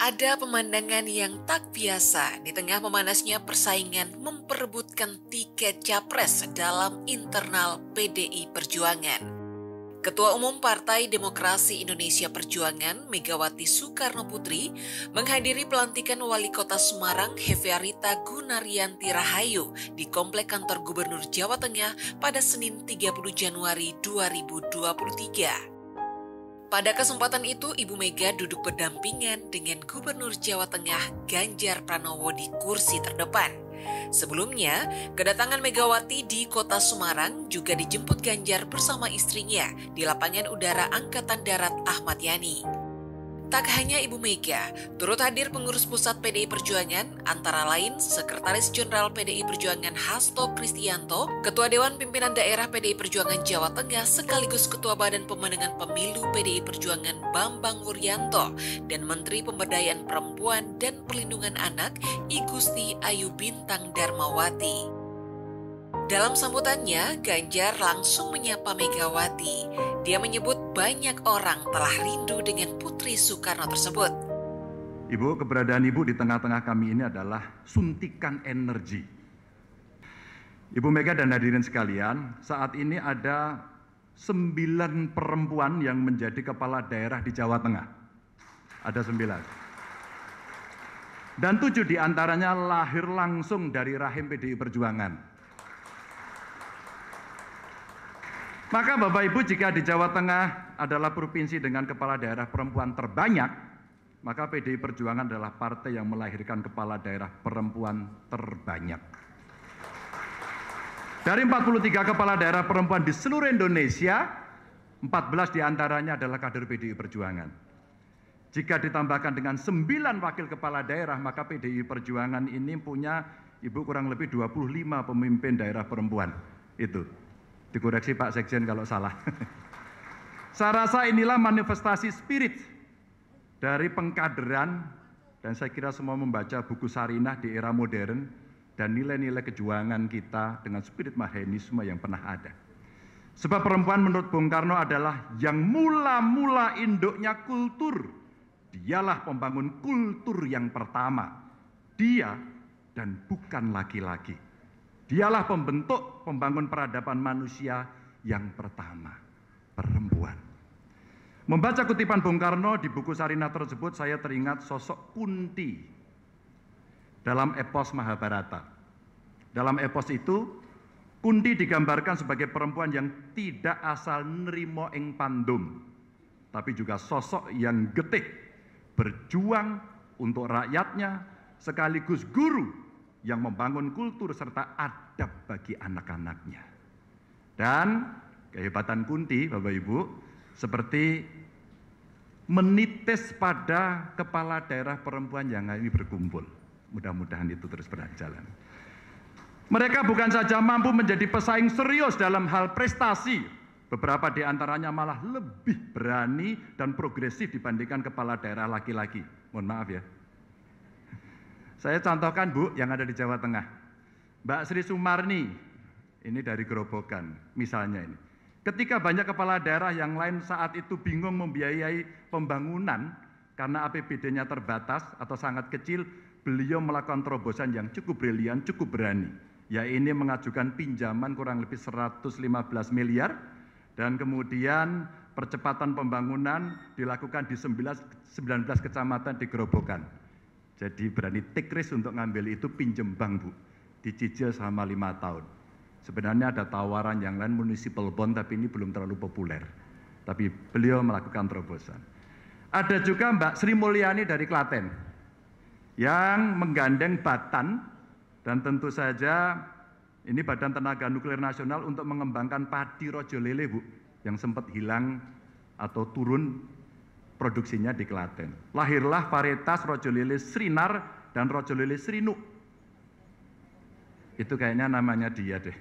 Ada pemandangan yang tak biasa di tengah memanasnya persaingan memperebutkan tiket capres dalam internal PDI Perjuangan. Ketua Umum Partai Demokrasi Indonesia Perjuangan, Megawati Soekarnoputri, menghadiri pelantikan Wali Kota Semarang, Hefearita Gunaryanti Rahayu di Komplek Kantor Gubernur Jawa Tengah pada Senin 30 Januari 2023. Pada kesempatan itu, Ibu Mega duduk berdampingan dengan Gubernur Jawa Tengah Ganjar Pranowo di kursi terdepan. Sebelumnya, kedatangan Megawati di kota Semarang juga dijemput Ganjar bersama istrinya di lapangan udara Angkatan Darat Ahmad Yani. Tak hanya Ibu Mega, turut hadir pengurus pusat PDI Perjuangan, antara lain Sekretaris Jenderal PDI Perjuangan Hasto Kristianto, Ketua Dewan Pimpinan Daerah PDI Perjuangan Jawa Tengah sekaligus Ketua Badan Pemenangan Pemilu PDI Perjuangan Bambang Wuryanto, dan Menteri Pemberdayaan Perempuan dan Perlindungan Anak I Gusti Ayu Bintang Darmawati. Dalam sambutannya, Ganjar langsung menyapa Megawati. Dia menyebut banyak orang telah rindu dengan Putri Soekarno tersebut. Ibu, keberadaan Ibu di tengah-tengah kami ini adalah suntikan energi. Ibu Mega dan hadirin sekalian, saat ini ada 9 perempuan yang menjadi kepala daerah di Jawa Tengah. Ada 9. Dan 7 diantaranya lahir langsung dari rahim PDI Perjuangan. Maka Bapak Ibu, jika di Jawa Tengah adalah provinsi dengan kepala daerah perempuan terbanyak, maka PDI Perjuangan adalah partai yang melahirkan kepala daerah perempuan terbanyak. Dari 43 kepala daerah perempuan di seluruh Indonesia, 14 diantaranya adalah kader PDI Perjuangan. Jika ditambahkan dengan 9 wakil kepala daerah, maka PDI Perjuangan ini punya Ibu kurang lebih 25 pemimpin daerah perempuan. Itu. Dikoreksi Pak Sekjen kalau salah. Saya rasa inilah manifestasi spirit dari pengkaderan, dan saya kira semua membaca buku Sarinah di era modern, dan nilai-nilai kejuangan kita dengan spirit mahenisme yang pernah ada. Sebab perempuan menurut Bung Karno adalah yang mula-mula induknya kultur. Dialah pembangun kultur yang pertama. Dia dan bukan laki-laki. Dialah pembangun peradaban manusia yang pertama, perempuan. Membaca kutipan Bung Karno di buku Sarinah tersebut, saya teringat sosok Kunti dalam epos Mahabharata. Dalam epos itu, Kunti digambarkan sebagai perempuan yang tidak asal nerimo ing pandum, tapi juga sosok yang getih, berjuang untuk rakyatnya, sekaligus guru yang membangun kultur serta adab bagi anak-anaknya. Dan kehebatan Kunti, Bapak Ibu, seperti menitis pada kepala daerah perempuan yang ini berkumpul. Mudah-mudahan itu terus berjalan. Mereka bukan saja mampu menjadi pesaing serius dalam hal prestasi, beberapa di antaranya malah lebih berani dan progresif dibandingkan kepala daerah laki-laki. Mohon maaf ya. Saya contohkan Bu, yang ada di Jawa Tengah. Mbak Sri Sumarni, ini dari Grobogan, misalnya ini. Ketika banyak kepala daerah yang lain saat itu bingung membiayai pembangunan karena APBD-nya terbatas atau sangat kecil, beliau melakukan terobosan yang cukup brilian, cukup berani. Yaitu mengajukan pinjaman kurang lebih 115 miliar, dan kemudian percepatan pembangunan dilakukan di 19 kecamatan di Grobogan. Jadi berani take risk untuk ngambil itu, pinjem bank Bu, dicicil selama 5 tahun. Sebenarnya ada tawaran yang lain municipal bond, tapi ini belum terlalu populer. Tapi beliau melakukan terobosan. Ada juga Mbak Sri Mulyani dari Klaten, yang menggandeng Batan, dan tentu saja ini Badan Tenaga Nuklir Nasional untuk mengembangkan padi rojo lele Bu, yang sempat hilang atau turun produksinya di Klaten. Lahirlah varietas rojo lele Srinar dan rojo lele Srinuk. Itu kayaknya namanya dia deh.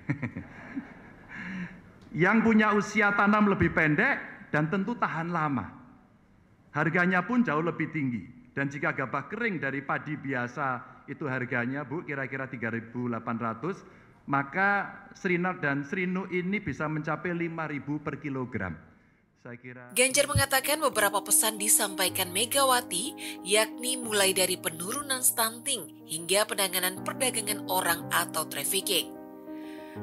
Yang punya usia tanam lebih pendek dan tentu tahan lama. Harganya pun jauh lebih tinggi. Dan jika gabah kering dari padi biasa itu harganya Bu kira-kira 3.800, maka Srinar dan Srinuk ini bisa mencapai 5.000 per kilogram. Saya kira Ganjar mengatakan beberapa pesan disampaikan Megawati, yakni mulai dari penurunan stunting hingga penanganan perdagangan orang atau trafficking.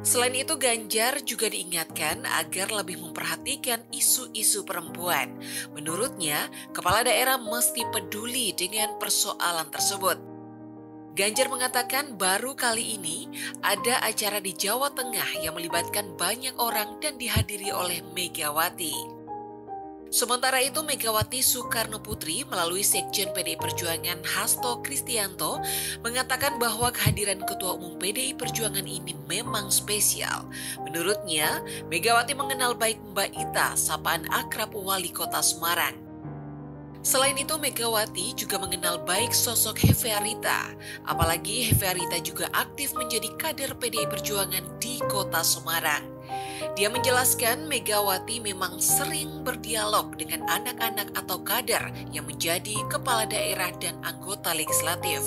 Selain itu, Ganjar juga diingatkan agar lebih memperhatikan isu-isu perempuan. Menurutnya, kepala daerah mesti peduli dengan persoalan tersebut. Ganjar mengatakan baru kali ini ada acara di Jawa Tengah yang melibatkan banyak orang dan dihadiri oleh Megawati. Sementara itu, Megawati Soekarno Putri melalui Sekjen PDI Perjuangan Hasto Kristianto mengatakan bahwa kehadiran Ketua Umum PDI Perjuangan ini memang spesial. Menurutnya, Megawati mengenal baik Mbak Ita, sapaan akrab Wali Kota Semarang. Selain itu, Megawati juga mengenal baik sosok Hefearita, apalagi Hefearita juga aktif menjadi kader PDI Perjuangan di Kota Semarang. Dia menjelaskan Megawati memang sering berdialog dengan anak-anak atau kader yang menjadi kepala daerah dan anggota legislatif.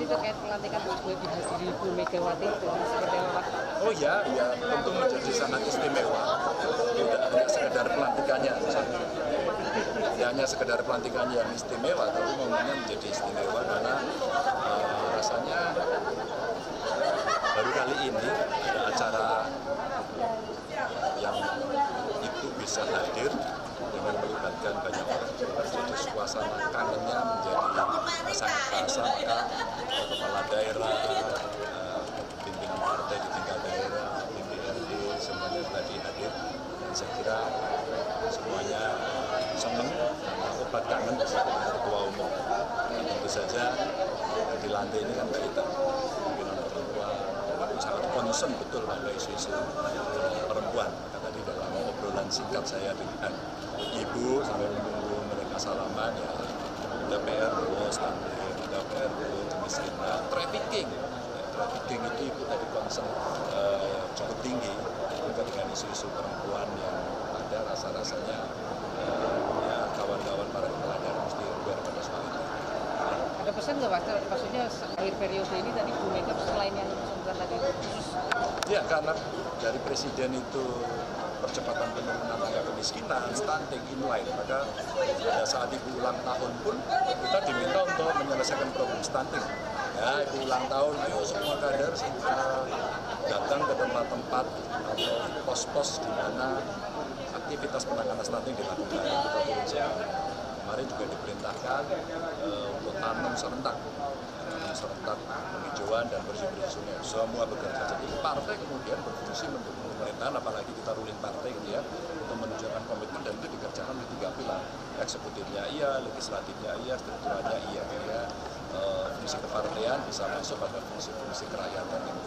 Terkait pelantikan sebagai dihadiri Ibu Megawati itu seperti apa Pak? Oh ya, tentu menjadi sangat istimewa. Tidak hanya sekedar pelantikannya, tidak hanya sekedar pelantikannya yang istimewa, tapi momennya menjadi istimewa karena rasanya baru kali ini ada acara yang Ibu bisa hadir dengan melibatkan banyak orang. Jadi suasana kangennya menjadi sangat terasa, maka kepala daerah, pimpinan partai di tingkat daerah, DPRD, semuanya tadi hadir. Dan saya kira semuanya senang karena obat kangen bersama Ketua Umum. Dan tentu saja di lantai ini kan Mbak Ita, pimpinan orang tua, sangat concern betul pada isu-isu perempuan. Maka tadi dalam obrolan singkat saya dengan Ibu sampai menunggu mereka salaman, ya ada PR terus, ada PR kemiskinan, trafficking itu Ibu tadi concern cukup tinggi juga dengan isu-isu perempuan yang ada rasa-rasanya ya kawan-kawan para kepala daerah mesti aware pada soal itu. Ada pesan nggak Pak? Maksudnya akhir periode ini tadi Bu Mega selain yang disebutkan tadi khusus? Ya karena dari Presiden itu percepatan penurunan angka kemiskinan, stunting, inline, maka pada saat Ibu ulang tahun pun kita diminta untuk menyelesaikan problem stunting. Ya, Ibu ulang tahun, ayo semua kader datang ke tempat-tempat atau pos-pos di mana aktivitas penanganan stunting dilakukan. Kita turun semua. Kemarin juga diperintahkan untuk tanam serentak penghijauan dan bersih-bersih sungai. Semua bekerja. Jadi partai kemudian berfungsi mendukung pemerintahan, apalagi kita ruling partai gitu ya, untuk menunjukkan komitmen, dan itu dikerjakan di 3 pilar. Eksekutifnya iya, legislatifnya iya, strukturalnya iya. Fungsi kepartean bisa masuk pada fungsi-fungsi kerakyatan yang